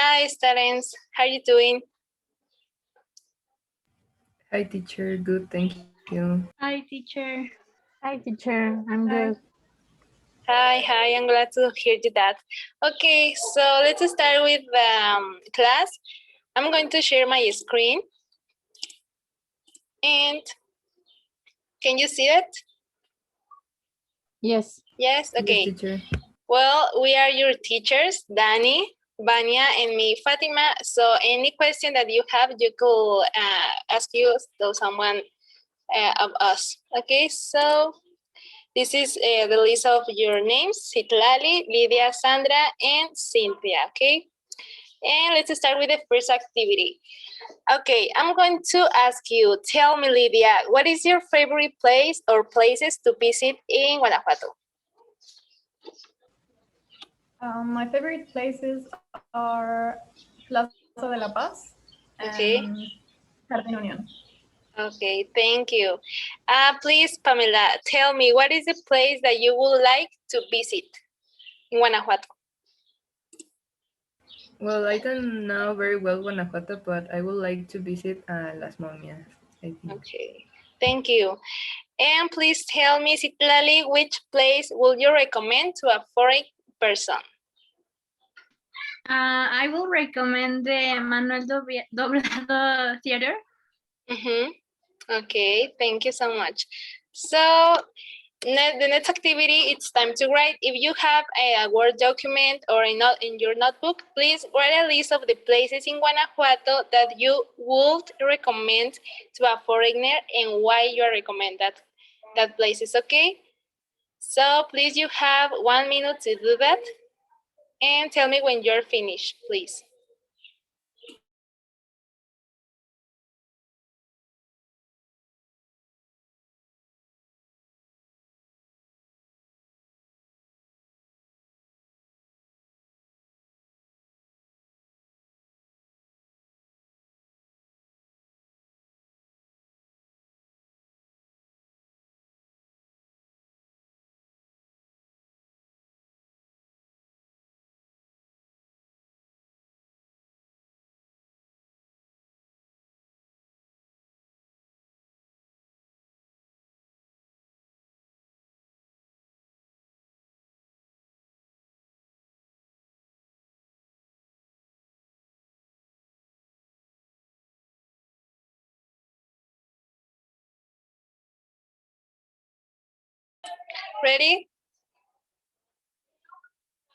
Hi, students. How are you doing? Hi, teacher. Good, thank you. Hi, teacher. Hi, teacher. I'm good. Hi. I'm glad to hear you that. Okay, so let's start with class. I'm going to share my screen. And can you see it? Yes. Yes, okay. Yes, teacher. Well, we are your teachers, Dani, Vania, and me, Fatima. So any question that you have, you could ask you to someone of us. Okay, so this is the list of your names, Citlali, Lydia, Sandra, and Cynthia, okay? And let's start with the first activity. Okay, I'm going to ask you, tell me, Lydia, what is your favorite place or places to visit in Guanajuato? My favorite places are Plaza de la Paz Okay. and Jardín Unión. Okay, thank you. Please, Pamela, tell me, what is the place that you would like to visit in Guanajuato? Well, I don't know very well Guanajuato, but I would like to visit Las Momias, I think. Okay, thank you. And please tell me, Citlali, which place would you recommend to a foreign person? I will recommend the Manuel Doblado Theater. Okay, thank you so much. So the next activity, it's time to write. If you have a Word document or in your notebook, please write a list of the places in Guanajuato that you would recommend to a foreigner and why you recommend that places, okay? So please, you have 1 minute to do that. And tell me when you're finished, please. Ready?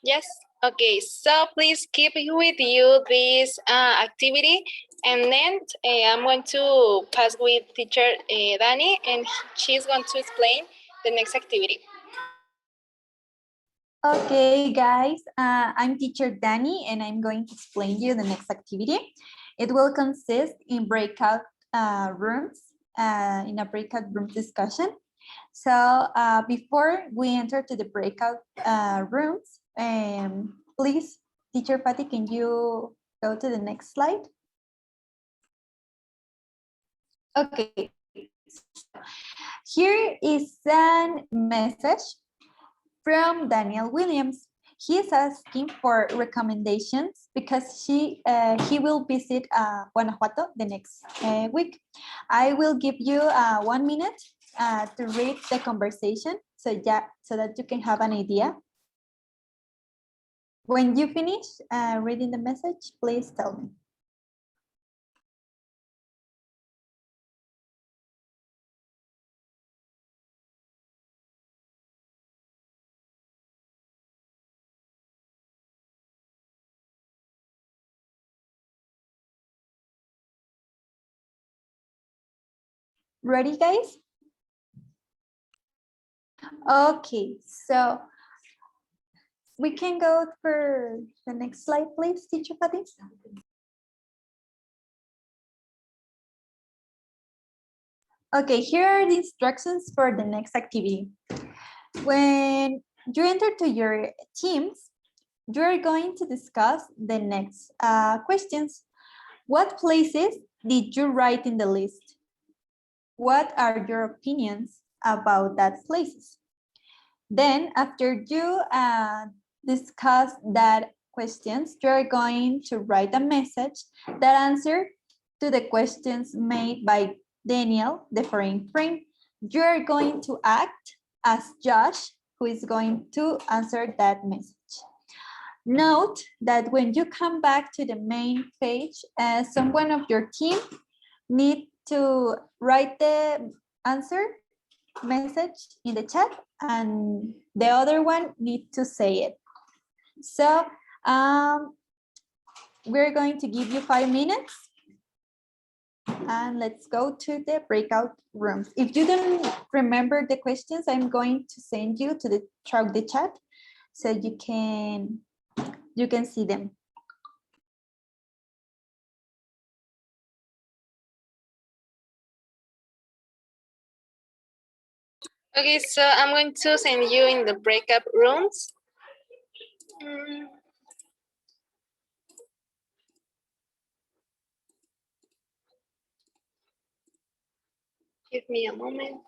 Yes? Okay, so please keep with you this activity, and then I'm going to pass with teacher Dani, and she's going to explain the next activity. Okay, guys, I'm teacher Dani, and I'm going to explain you the next activity. It will consist in breakout rooms, in a breakout room discussion. So before we enter to the breakout rooms, please, teacher Patty, can you go to the next slide? Okay, here is a message from Daniel Williams. He is asking for recommendations because he will visit Guanajuato the next week. I will give you 1 minute to read the conversation so that you can have an idea. When you finish reading the message, please tell me. Ready, guys? Okay, so we can go for the next slide, please, teacher Patty. Okay, here are the instructions for the next activity. When you enter to your teams, you're going to discuss the next questions. What places did you write in the list? What are your opinions about that places? Then after you discuss that questions, you are going to write a message that answer to the questions made by Daniel, the foreign friend. You are going to act as Josh, who is going to answer that message. Note that when you come back to the main page, someone of your team need to write the answer message in the chat and the other one need to say it. So we're going to give you 5 minutes and let's go to the breakout rooms. If you don't remember the questions, I'm going to send you to through the chat so you can see them. Okay, so I'm going to send you in the breakup rooms. Give me a moment.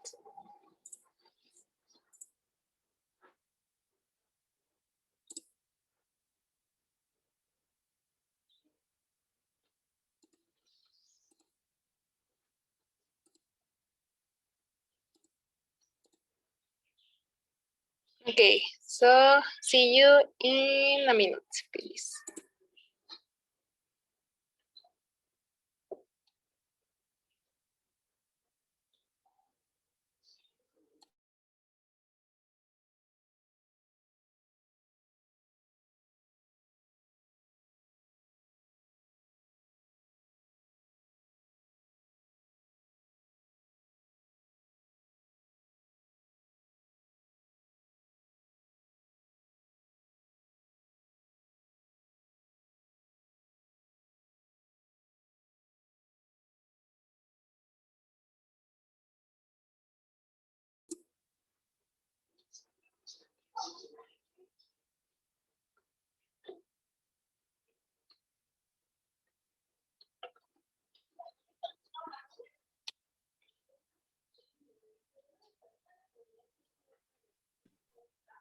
Okay, so see you in a minute, please.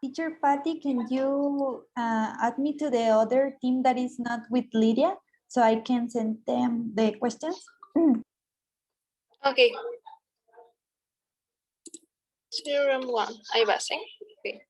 Teacher Patty, can you add me to the other team that is not with Lydia so I can send them the questions? Okay. To room 1. Ahí va, ¿sí? Okay.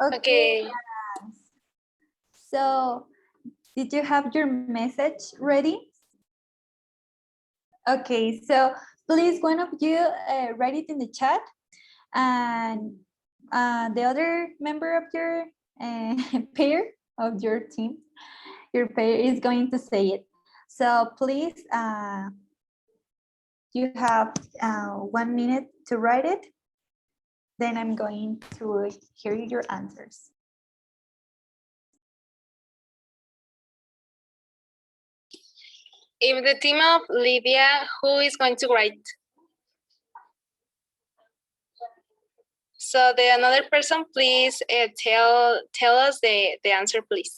Okay. Okay. So, did you have your message ready? Okay, so please, one of you write it in the chat, and the other member of your pair of your team, your pair is going to say it. So please, you have 1 minute to write it. Then I'm going to hear your answers. If the team of Lydia, who is going to write? So the another person, please tell us the answer, please.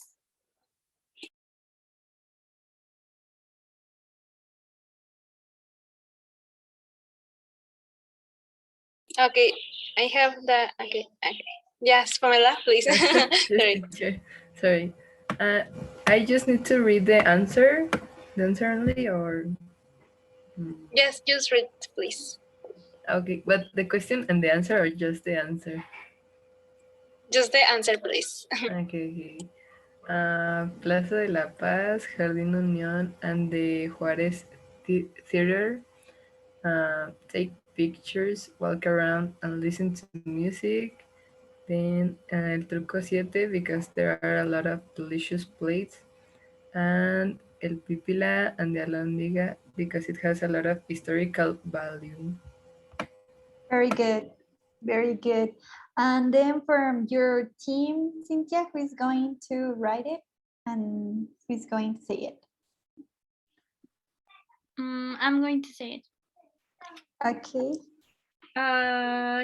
Okay, I have the, okay. Yes, Pamela, please. Yes, Sorry. teacher. Sorry. I just need to read the answer only, or? Yes, just read, please. Okay, but the question and the answer, or just the answer? Just the answer, please. Okay. Plaza de la Paz, Jardín Unión, and the Juárez Theater. Take pictures, walk around, and listen to music. The Then el truco 7 because there are a lot of delicious plates. And el pipila and the alhóndiga because it has a lot of historical value. Very good. Very good. And then from your team, Cynthia, who is going to write it and who's going to say it? I'm going to say it. Okay.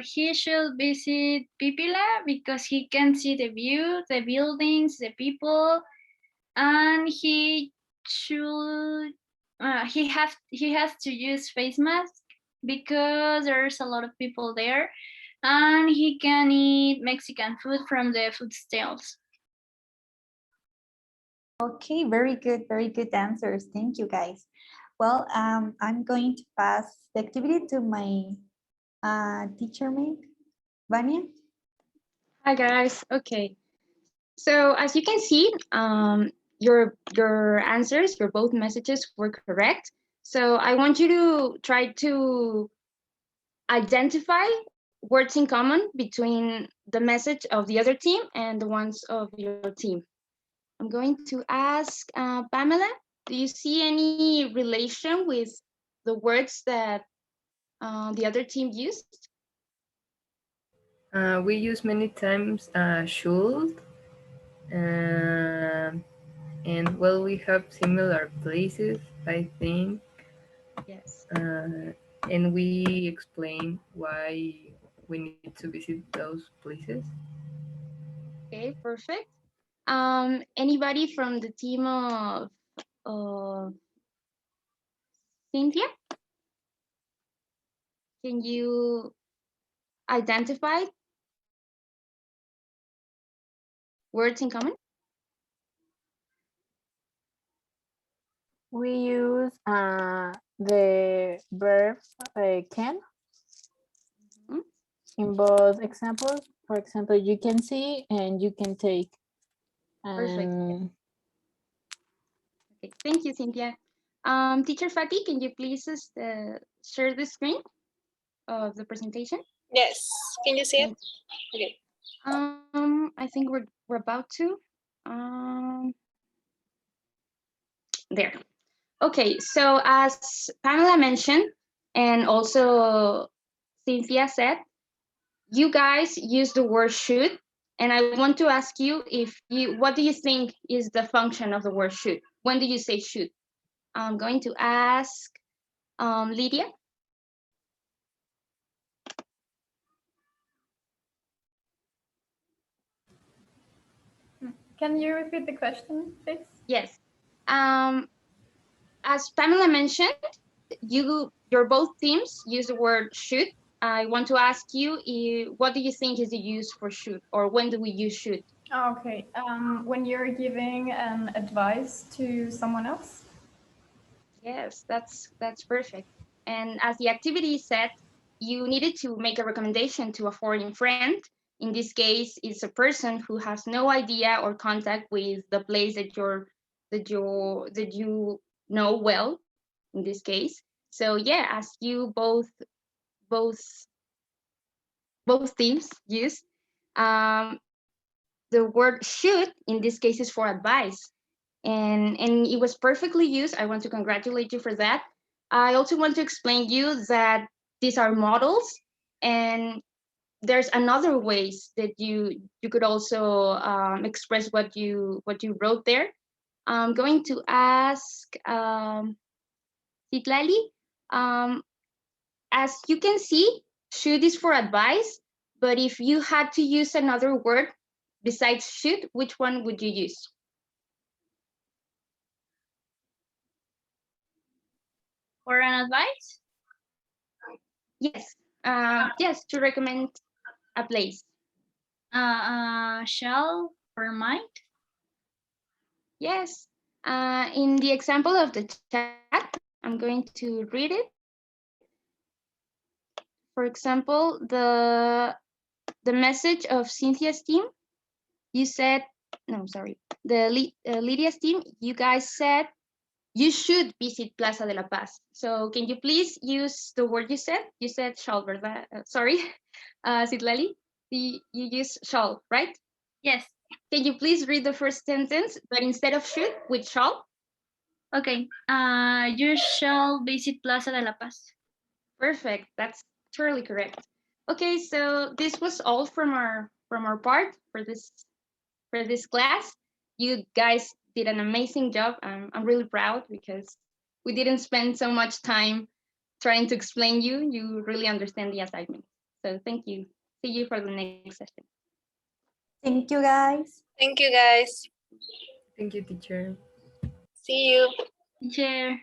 He should visit Pipila because he can see the view, the buildings, the people, and he should he has to use face mask because there's a lot of people there, and he can eat Mexican food from the food stalls. Okay, very good answers. Thank you, guys. Well, I'm going to pass the activity to my teacher mate, Vania. Hi guys. Okay. So as you can see, your answers, your both messages were correct. So I want you to try to identify words in common between the message of the other team and the ones of your team. I'm going to ask Pamela, do you see any relation with the words that the other team used? We use many times should, and well, we have similar places, I think. Yes. And we explain why we need to visit those places. Okay, perfect. Anybody from the team of Cynthia? Can you identify words in common? We use the verb can Mhm. in both examples. For example, you can see and you can take. Perfect. Okay, thank you, Cynthia. Teacher Fatih, can you please share the screen of the presentation? Yes. Can you see it? Okay. I think we're about to. There. Okay, so as Pamela mentioned, and also Cynthia said, you guys use the word should, and I want to ask you what do you think is the function of the word should? When do you say should? I'm going to ask Lydia. Can you repeat the question, please? Yes. As Pamela mentioned, your both teams use the word should. I want to ask you, what do you think is the use for should, or when do we use should? Okay. When you're giving an advice to someone else. Yes, that's perfect. And as the activity said, you needed to make a recommendation to a foreign friend. In this case, it's a person who has no idea or contact with the place that you know well. In this case, so yeah, as you both teams use, the word should in this case is for advice, and it was perfectly used. I want to congratulate you for that. I also want to explain you that these are models, and there's another ways that you could also express what you wrote there. I'm going to ask Citlali. As you can see, should is for advice, but if you had to use another word besides should, which one would you use? For an advice? Yes, yes, to recommend a place. Shall or might? Yes, in the example of the chat, I'm going to read it. For example, the message of Cynthia's team, you said, no, sorry, Lydia's team, you guys said, you should visit Plaza de la Paz. So can you please use the word you said? You said shall, ¿verdad? Sorry, Citlali. You use shall, right? Yes. Can you please read the first sentence, but instead of should, with shall? Okay. You shall visit Plaza de la Paz. Perfect. That's totally correct. Okay, so this was all from our part for this class. You guys did an amazing job. I'm really proud because we didn't spend so much time trying to explain you. You really understand the assignment. So thank you. See you for the next session. Thank you, guys. Thank you, guys. Thank you, teacher. See you. Teacher.